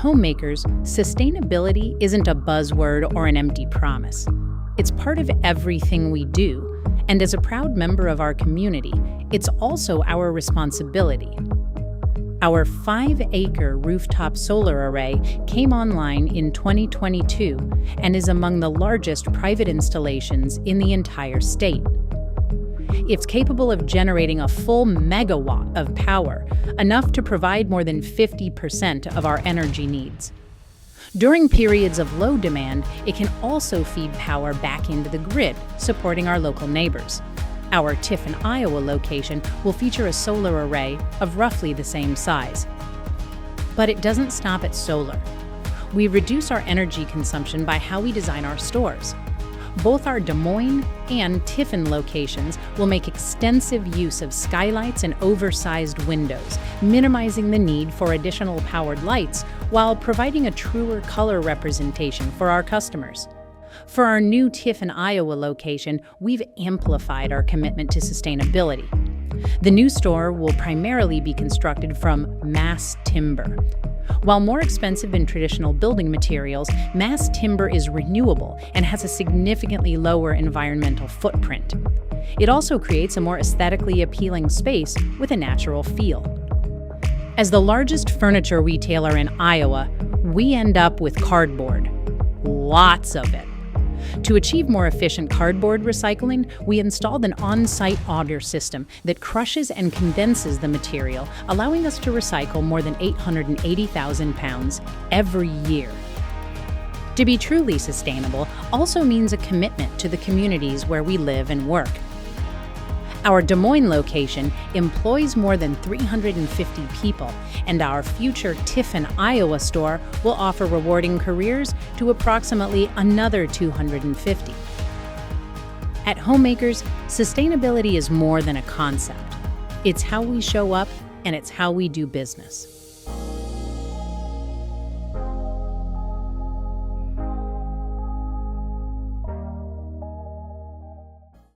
Homemakers, sustainability isn't a buzzword or an empty promise. It's part of everything we do, and as a proud member of our community, it's also our responsibility. Our 5-acre rooftop solar array came online in 2022 and is among the largest private installations in the entire state. It's capable of generating a full megawatt of power, enough to provide more than 50% of our energy needs. During periods of low demand, it can also feed power back into the grid, supporting our local neighbors. Our Tiffin, Iowa location will feature a solar array of roughly the same size. But it doesn't stop at solar. We reduce our energy consumption by how we design our stores. Both our Des Moines and Tiffin locations will make extensive use of skylights and oversized windows, minimizing the need for additional powered lights while providing a truer color representation for our customers. For our new Tiffin, Iowa location, we've amplified our commitment to sustainability. The new store will primarily be constructed from mass timber. While more expensive than traditional building materials, mass timber is renewable and has a significantly lower environmental footprint. It also creates a more aesthetically appealing space with a natural feel. As the largest furniture retailer in Iowa, we end up with cardboard. Lots of it. To achieve more efficient cardboard recycling, we installed an on-site auger system that crushes and condenses the material, allowing us to recycle more than 880,000 pounds every year. To be truly sustainable also means a commitment to the communities where we live and work. Our Des Moines location employs more than 350 people, and our future Tiffin, Iowa store will offer rewarding careers to approximately another 250. At Homemakers, sustainability is more than a concept. It's how we show up, and it's how we do business.